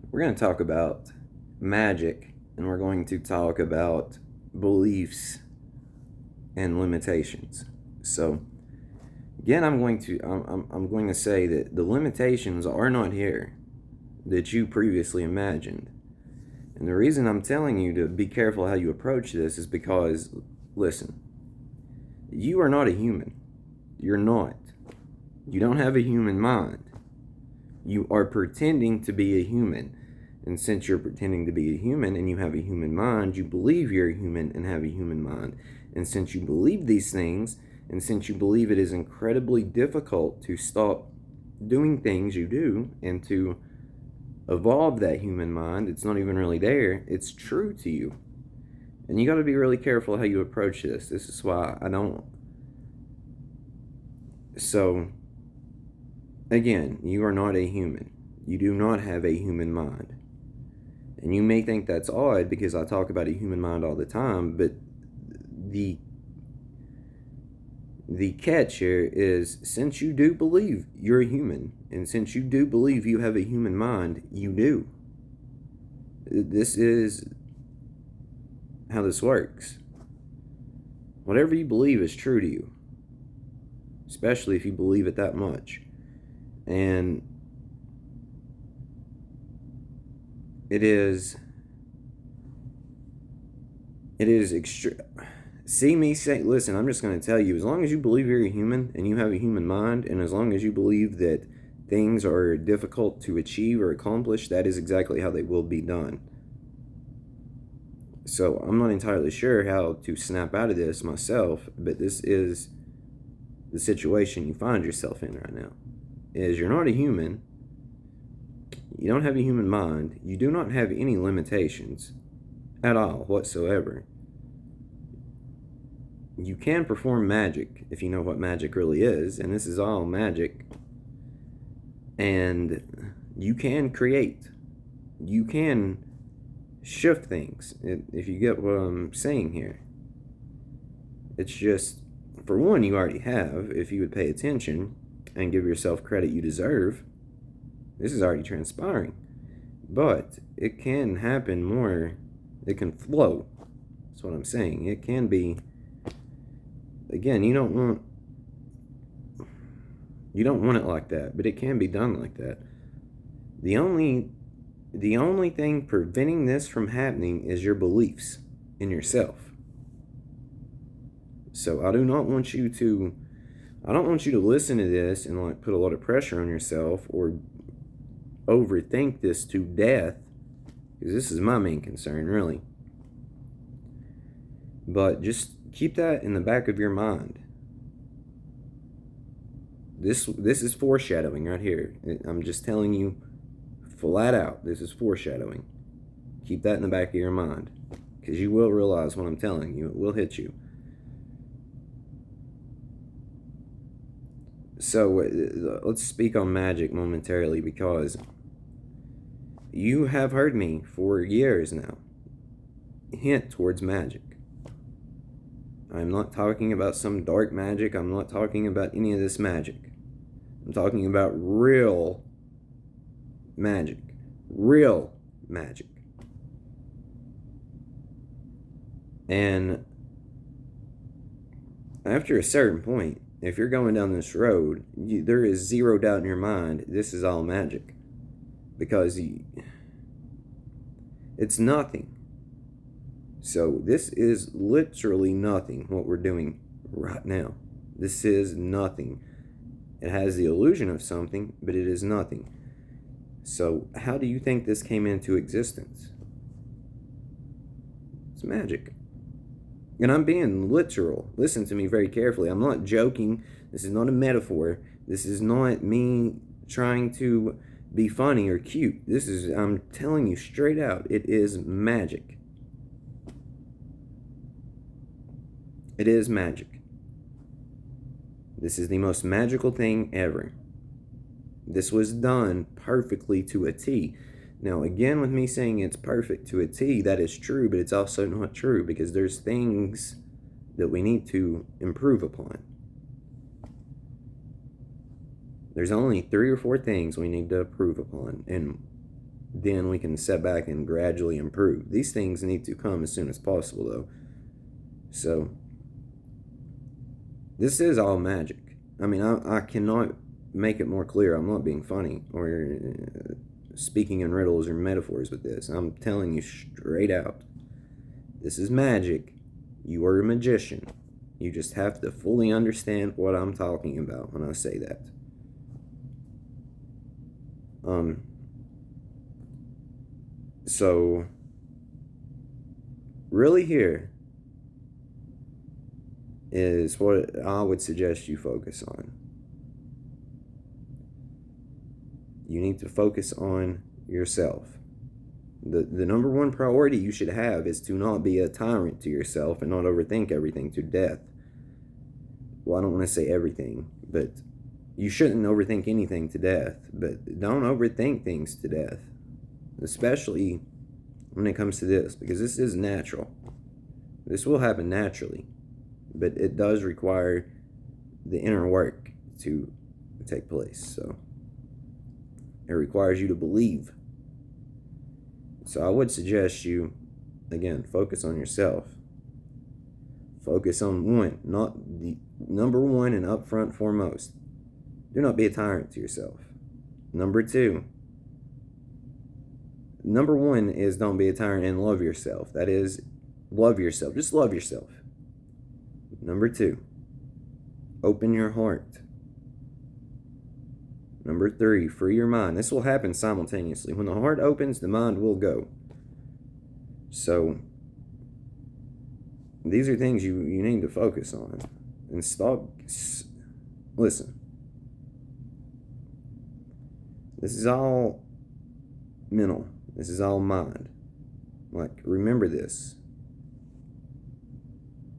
We're going to talk about magic, and we're going to talk about beliefs and limitations. So, again, I'm going to say that the limitations are not here that you previously imagined. And the reason I'm telling you to be careful how you approach this is because, listen, you are not a human. You're not. You don't have a human mind. You are pretending to be a human. And since you're pretending to be a human and you have a human mind, you believe you're a human and have a human mind. And since you believe these things, and since you believe it is incredibly difficult to stop doing things you do and to evolve that human mind, it's not even really there, it's true to you. And you got to be really careful how you approach this. This is why I don't. So, again, you are not a human. You do not have a human mind. And you may think that's odd because I talk about a human mind all the time, but the catch here is, since you do believe you're a human, and since you do believe you have a human mind, you do. This is how this works. Whatever you believe is true to you, especially if you believe it that much. And it is extreme. See me say, listen, I'm just going to tell you, as long as you believe you're a human and you have a human mind, and as long as you believe that things are difficult to achieve or accomplish, that is exactly how they will be done. So I'm not entirely sure how to snap out of this myself, but this is the situation you find yourself in right now. Is you're not a human, you don't have a human mind, you do not have any limitations at all whatsoever. You can perform magic if you know what magic really is, and this is all magic. And you can create. You can shift things, if you get what I'm saying here. It's just, for one, you already have, if you would pay attention and give yourself credit you deserve. This is already transpiring. But it can happen more. It can flow. That's what I'm saying. It can be. Again, you don't want it like that, but it can be done like that. The only thing preventing this from happening is your beliefs in yourself. So I don't want you to listen to this and like put a lot of pressure on yourself or overthink this to death, because this is my main concern, really. But just keep that in the back of your mind. This is foreshadowing right here. I'm just telling you flat out, this is foreshadowing. Keep that in the back of your mind, because you will realize what I'm telling you. It will hit you. So let's speak on magic momentarily, because you have heard me for years now hint towards magic. I'm not talking about some dark magic. I'm not talking about any of this magic. I'm talking about real magic. Real magic. And after a certain point, if you're going down this road, there is zero doubt in your mind this is all magic. Because it's nothing. So this is literally nothing, what we're doing right now. This is nothing. It has the illusion of something, but it is nothing. So how do you think this came into existence? It's magic. And I'm being literal. Listen to me very carefully. I'm not joking. This is not a metaphor. This is not me trying to be funny or cute. I'm telling you straight out, it is magic. It is magic. This is the most magical thing ever. This was done perfectly to a T. Now, again, with me saying it's perfect to a T, that is true, but it's also not true, because there's things that we need to improve upon. There's only 3 or 4 things we need to improve upon, and then we can set back and gradually improve. These things need to come as soon as possible, though. So, this is all magic. I mean, I cannot make it more clear. I'm not being funny or speaking in riddles or metaphors with this. I'm telling you straight out. This is magic. You are a magician. You just have to fully understand what I'm talking about when I say that. So, really here is what I would suggest you focus on. You need to focus on yourself. The number one priority you should have is to not be a tyrant to yourself and not overthink everything to death. Well, I don't want to say everything, but you shouldn't overthink anything to death, but don't overthink things to death, especially when it comes to this, because this is natural. This will happen naturally, but it does require the inner work to take place. So it requires you to believe. So I would suggest you, again, focus on yourself. Focus on one, not the number one and up front foremost. Do not be a tyrant to yourself. Number two, number one is don't be a tyrant and love yourself. That is, love yourself. Just love yourself. Number two, open your heart. Number three, free your mind. This will happen simultaneously. When the heart opens, the mind will go. So, these are things you need to focus on. And stop. Listen. This is all mental. This is all mind. Like, remember this.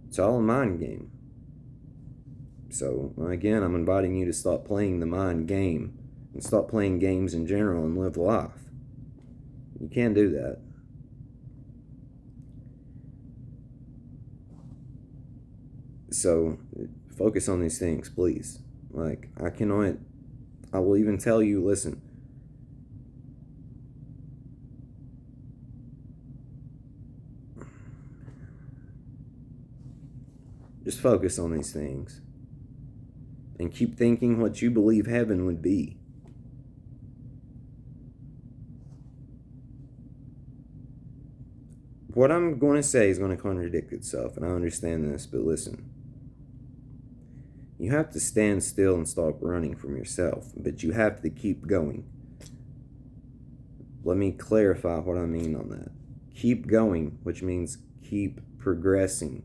It's all a mind game. So, again, I'm inviting you to stop playing the mind game and stop playing games in general and live life. You can't do that. So, focus on these things, please. Like, I will even tell you, listen, just focus on these things. And keep thinking what you believe heaven would be. What I'm going to say is going to contradict itself, and I understand this, but listen. You have to stand still and stop running from yourself, but you have to keep going. Let me clarify what I mean on that. Keep going, which means keep progressing,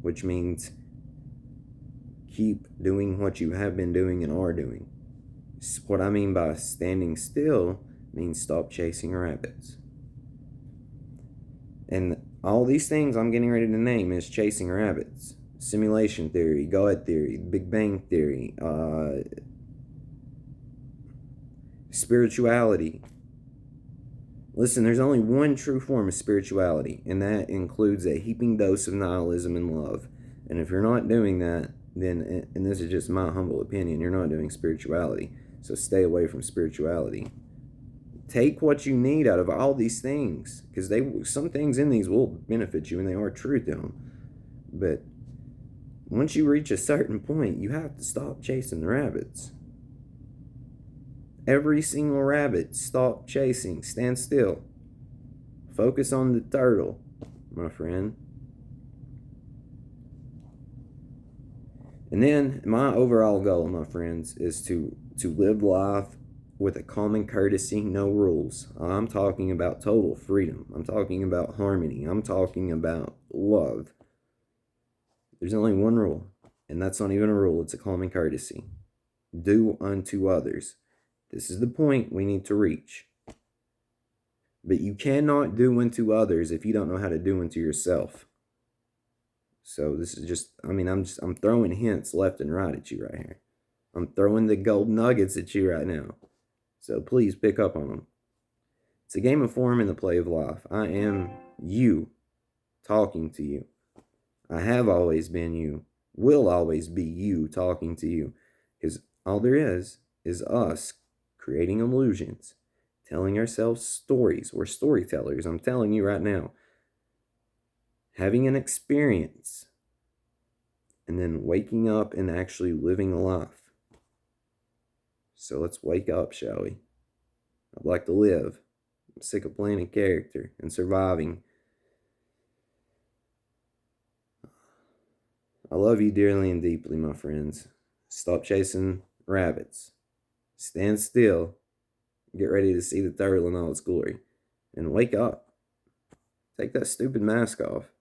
which means keep doing what you have been doing and are doing. What I mean by standing still means stop chasing rabbits. And all these things I'm getting ready to name is chasing rabbits. Simulation theory, God theory, Big Bang theory, spirituality. Listen, there's only one true form of spirituality, and that includes a heaping dose of nihilism and love. And if you're not doing that, then, and this is just my humble opinion, you're not doing spirituality. So stay away from spirituality. Take what you need out of all these things, because some things in these will benefit you, and they are true to them. But once you reach a certain point, you have to stop chasing the rabbits. Every single rabbit, stop chasing. Stand still. Focus on the turtle, my friend. And then my overall goal, my friends, is to live life with a common courtesy, no rules. I'm talking about total freedom. I'm talking about harmony. I'm talking about love. There's only one rule, and that's not even a rule. It's a common courtesy. Do unto others. This is the point we need to reach. But you cannot do unto others if you don't know how to do unto yourself. So this is just, I'm throwing hints left and right at you right here. I'm throwing the gold nuggets at you right now. So please pick up on them. It's a game of form and the play of life. I am you talking to you. I have always been you. Will always be you talking to you. Because all there is us creating illusions, telling ourselves stories. We're storytellers. I'm telling you right now. Having an experience and then waking up and actually living a life. So let's wake up, shall we? I'd like to live. I'm sick of playing a character and surviving. I love you dearly and deeply, my friends. Stop chasing rabbits. Stand still. Get ready to see the turtle in all its glory. And wake up. Take that stupid mask off.